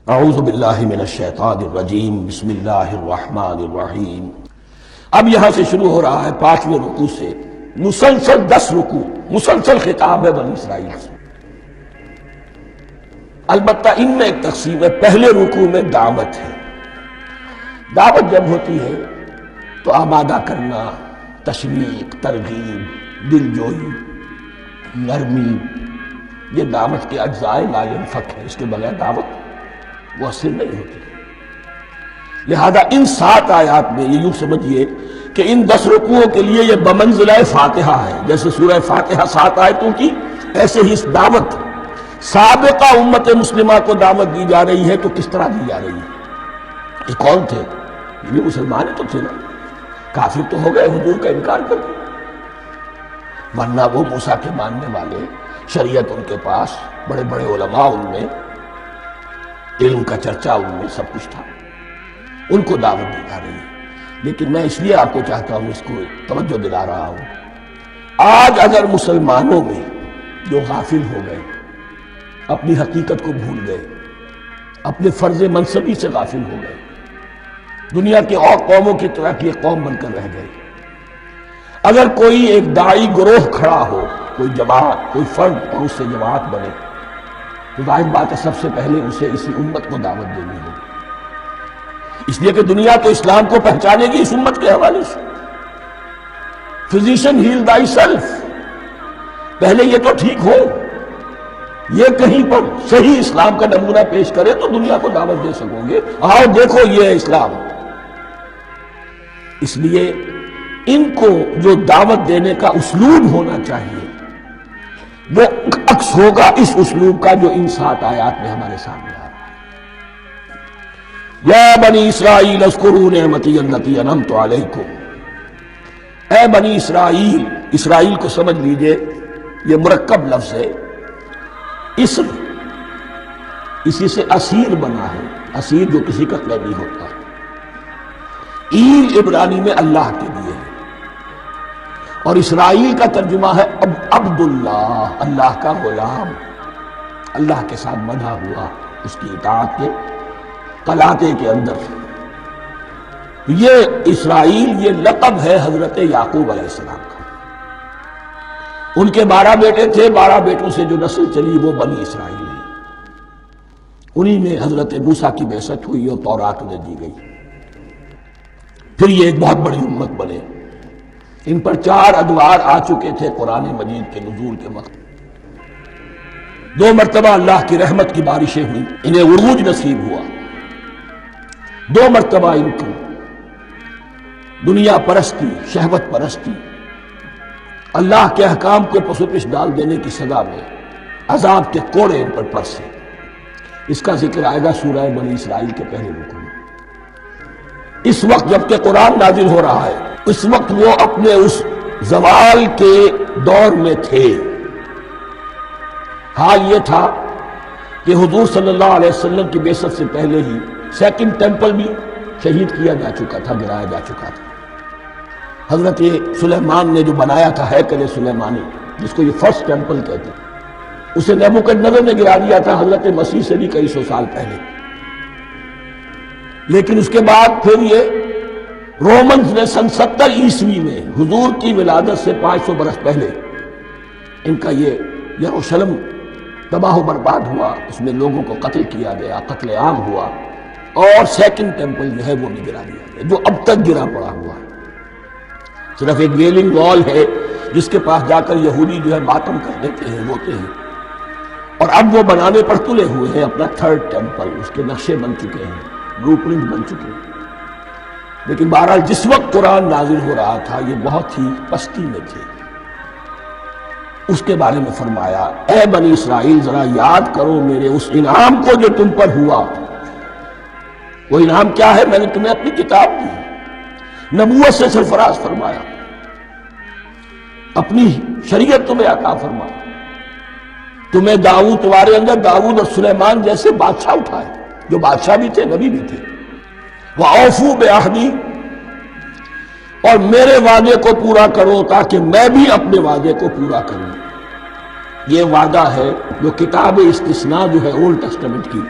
اعوذ باللہ من الشیطان الرجیم بسم اللہ الرحمن الرحیم۔ اب یہاں سے شروع ہو رہا ہے 5ویں رکوع سے مسلسل 10 رکوع، مسلسل خطاب ہے بنی اسرائیل سے۔ البتہ ان میں ایک تقسیم ہے۔ پہلے رکوع میں دعوت ہے۔ دعوت جب ہوتی ہے تو آمادہ کرنا، تشویق، ترغیب، دلجوئی، نرمی، یہ دعوت کے اجزاء لا ينفک ہے۔ اس کے بغیر دعوت مؤثر نہیں ہوتی۔ لہذا ان 7 آیات میں یہ یوں سمجھیے کہ ان 10 رکوعوں کے لیے یہ بمنزلہ فاتحہ ہے۔ جیسے سورہ فاتحہ 7 آیتوں کی، ایسے ہی اس دعوت سابقہ امت مسلمہ کو دعوت دی جا رہی ہے۔ تو کس طرح دی جا رہی ہے؟ یہ کون تھے؟ یہ بھی مسلمان ہی تو تھے نا، کافر تو ہو گئے حضور کا انکار کر کے، ورنہ وہ موسیٰ کے ماننے والے، شریعت ان کے پاس، بڑے بڑے علماء ان میں، علم کا چرچا ان میں سب کچھ تھا، ان کو دعوت دی جا رہی ہے۔ لیکن میں اس لیے آپ کو چاہتا ہوں، اس کو توجہ دلا رہا ہوں، آج اگر مسلمانوں میں جو غافل ہو گئے، اپنی حقیقت کو بھول گئے، اپنے فرض منصبی سے غافل ہو گئے، دنیا کے اور قوموں کی طرح کی ایک قوم بن کر رہ گئے، اگر کوئی ایک داعی گروہ کھڑا ہو، کوئی جماعت، کوئی فرد، اور اس سے جماعت بنے، تو ظاہر بات ہے سب سے پہلے اسے اسی امت کو دعوت دینی ہوگی، اس لیے کہ دنیا تو اسلام کو پہچانے گی اس امت کے حوالے سے۔ فزیشن ہیل تھائی سیلف، پہلے یہ تو ٹھیک ہو، یہ کہیں پر صحیح اسلام کا نمونہ پیش کرے تو دنیا کو دعوت دے سکو گے، آؤ دیکھو یہ ہے اسلام۔ اس لیے ان کو جو دعوت دینے کا اسلوب ہونا چاہیے وہ عکس ہوگا اس اسلوب کا جو ان 7 آیات میں ہمارے سامنے آ رہا ہے۔ یا بنی اسرائیل اذکروا نعمتی التی انعمت علیکم، اے بنی اسرائیل، اسرائیل کو سمجھ لیجئے یہ مرکب لفظ ہے، اسم، اسی سے اسیر بنا ہے، اسیر جو کسی کا قیدی ہوتا ہے۔ ایل عبرانی میں اللہ کے لیے ہے، اور اسرائیل کا ترجمہ ہے عبداللہ، اللہ کا غلام، اللہ کے ساتھ بندھا ہوا اس کی اطاعت کے قلاتے کے اندر۔ یہ اسرائیل یہ لقب ہے حضرت یعقوب علیہ السلام کا۔ ان کے 12 بیٹے تھے، 12 بیٹوں سے جو نسل چلی وہ بنی اسرائیل ہے۔ انہی میں حضرت موسیٰ کی بعثت ہوئی اور تورات انہیں دی گئی، پھر یہ ایک بہت بڑی امت بنے۔ ان پر 4 ادوار آ چکے تھے قرآن مجید کے نزول کے وقت۔ 2 مرتبہ اللہ کی رحمت کی بارشیں ہوئیں، انہیں عروج نصیب ہوا۔ 2 مرتبہ ان کو دنیا پرستی، شہوت پرستی، اللہ کے احکام کو پس و پش ڈال دینے کی سزا میں عذاب کے کوڑے ان پر پرسے۔ اس کا ذکر آئے گا سورہ بنی اسرائیل کے پہلے رکوع میں۔ اس وقت جب کہ قرآن نازل ہو رہا ہے، اس وقت وہ اپنے اس زوال کے دور میں تھے۔ حال یہ تھا کہ حضور صلی اللہ علیہ وسلم کی بعثت سے پہلے ہی 2nd ٹیمپل بھی شہید کیا جا چکا تھا، گرایا جا چکا تھا۔ حضرت سلیمان نے جو بنایا تھا ہیکل سلیمانی، جس کو یہ 1st ٹیمپل کہتے ہیں، اسے نیبوکدنضر نے گرا دیا تھا حضرت مسیح سے بھی کئی سو سال پہلے۔ لیکن اس کے بعد پھر یہ رومنز نے سن 70 عیسوی میں حضور کی ولادت سے 500 برس پہلے ان کا یہ یروشلم تباہ و برباد ہوا، اس میں لوگوں کو قتل کیا گیا، قتل عام ہوا، اور 2nd ٹیمپل جو ہے وہ بھی گرا دیا گیا، جو اب تک گرا پڑا ہوا ہے۔ صرف ایک ویلنگ وال ہے جس کے پاس جا کر یہودی جو ہے ماتم کر دیتے ہیں، روتے ہیں، اور اب وہ بنانے پر تلے ہوئے ہیں اپنا 3rd ٹیمپل، اس کے نقشے بن چکے ہیں، بلو پرنٹ بن چکے ہیں۔ لیکن بہرحال جس وقت قرآن نازل ہو رہا تھا یہ بہت ہی پستی میں تھے۔ اس کے بارے میں فرمایا، اے بنی اسرائیل ذرا یاد کرو میرے اس انعام کو جو تم پر ہوا۔ وہ انعام کیا ہے؟ میں نے تمہیں اپنی کتاب دی، نبوت سے سرفراز فرمایا، اپنی شریعت تمہیں عطا فرمایا، تمہیں داؤد، تمہارے اندر داؤد اور سلیمان جیسے بادشاہ اٹھائے، جو بادشاہ بھی تھے، نبی بھی تھے۔ وَأَوْفُوا بِعَهْدِي، اور میرے وعدے کو پورا کرو تاکہ میں بھی اپنے وعدے کو پورا کروں۔ یہ وعدہ ہے جو کتاب استثناء جو ہے اولڈ ٹیسٹمنٹ کی،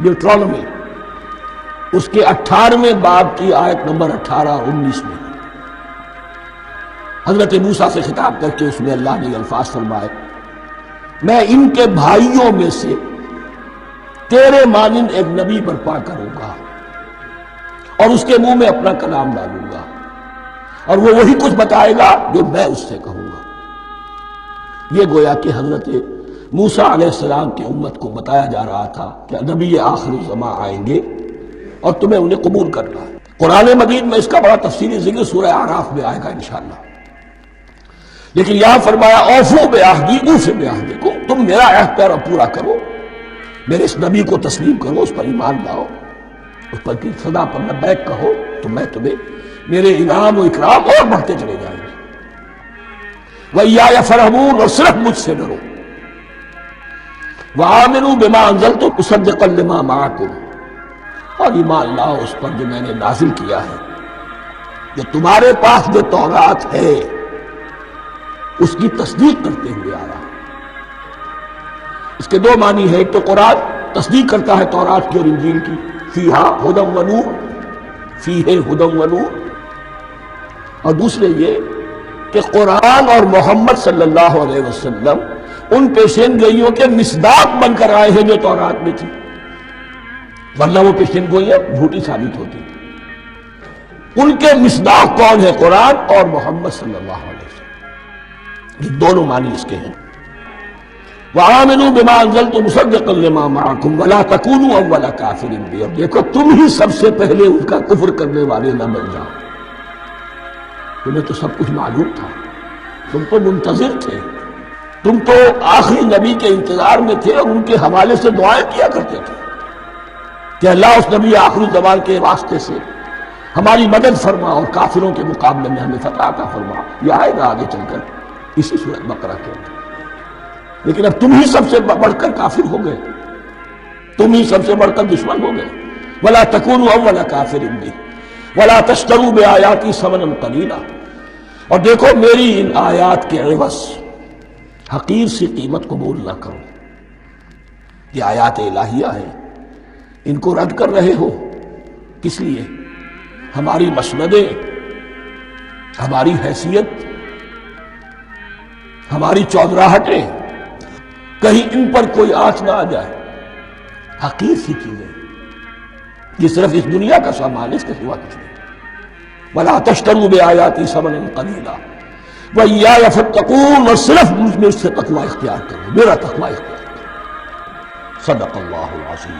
ڈیوٹرانومی اس کے 18ویں باب کی آیت نمبر 18-19 میں حضرت موسیٰ سے خطاب کر کے اس میں اللہ نے یہ الفاظ فرمائے، میں ان کے بھائیوں میں سے تیرے مانند ایک نبی برپا کروں گا اور اس کے منہ میں اپنا کلام ڈالوں گا اور وہ وہی کچھ بتائے گا جو میں اس سے کہوں گا۔ یہ گویا کہ حضرت موسیٰ علیہ السلام کی امت کو بتایا جا رہا تھا کہ نبی آخر الزمان آئیں گے اور تمہیں انہیں قبول کرنا ہے۔ قرآن مجید میں اس کا بڑا تفصیلی ذکر سورہ اعراف میں آئے گا انشاءاللہ، لیکن یہاں فرمایا اوفو بعہدی اوف بعہدکم، تم میرا عہد پیرا پورا کرو، میرے اس نبی کو تسلیم کرو، اس پر ایمان لاؤ، اس پر کی صدا پر لبیک کہو، تو میں تمہیں میرے انعام و اکرام اور بڑھتے چلے جائیں گے۔ وَإِيَّايَ فَارْهَب‌وْنَ، اور صرف مجھ سے ڈرو۔ وَآمِنُوا بِمَا أَنزَلْتُ مُصَدِّقًا لِمَا مَعَكُمْ، اور ایمان لاؤ اس پر جو میں نے نازل کیا ہے، جو تمہارے پاس جو تورات ہے اس کی تصدیق کرتے ہوئے آ رہا ہے۔ اس کے دو معنی ہے، ایک تو قرآن تصدیق کرتا ہے تورات کی اور انجیل کی، فیہا ھدی ونور، فیہ ھدی ونور، اور دوسرے یہ کہ قرآن اور محمد صلی اللہ علیہ وسلم ان پیشین گوئیوں کے مصداق بن کر آئے ہیں جو تورات میں تھی، ورنہ وہ پیشین گوئیاں جھوٹی ثابت ہوتی۔ ان کے مصداق کون ہے؟ قرآن اور محمد صلی اللہ علیہ وسلم، یہ دونوں معنی اس کے ہیں۔ وَآمِنُوا بِمَا أَنزَلْتُ مُصَدِّقًا لِمَا مَعَكُمْ وَلَا تَكُونُوا أَوَّلَ كَافِرٍ بِهِ، اور دیکھو تم ہی سب سے پہلے ان کا کفر کرنے والے نہ بن جاؤ۔ تمہیں تو سب کچھ معلوم تھا، تم تو منتظر تھے، تم تو آخری نبی کے انتظار میں تھے اور ان کے حوالے سے دعائیں کیا کرتے تھے کہ اللہ اس نبی آخری زمان کے واسطے سے ہماری مدد فرما اور کافروں کے مقابلے میں ہمیں فتح عطا فرما۔ یہ آئے گا آگے چل کر اسی سورۃ بقرہ کے اندر۔ لیکن اب تم ہی سب سے بڑھ کر کافر ہو گئے، تم ہی سب سے بڑھ کر دشمن ہو گئے۔ وَلَا تَكُونُوا أَوَّلَ كَافِرٍ بِهِ وَلَا تَشْتَرُوا بِآيَاتِي ثَمَنًا قَلِيلًا، اور دیکھو میری ان آیات کے عوض حقیر سی قیمت قبول نہ کرو۔ یہ آیات الہیہ ہیں، ان کو رد کر رہے ہو کس لیے؟ ہماری مسندیں، ہماری حیثیت، ہماری چودراہٹیں، کہیں ان پر کوئی آنچ نہ آ جائے۔ حقیر سی چیزیں، یہ صرف اس دنیا کا سامان، اس کے سوا کچھ نہیں۔ وَلَا تَشْتَرُوا بِآيَاتِي ثَمَنًا قَلِيلًا وَإِيَّايَ فَاتَّقُونِ، اور صرف مجھ میں سے تقوی اختیار کرو، میرا تقوی اختیار کرو۔ صدق اللہ العظیم۔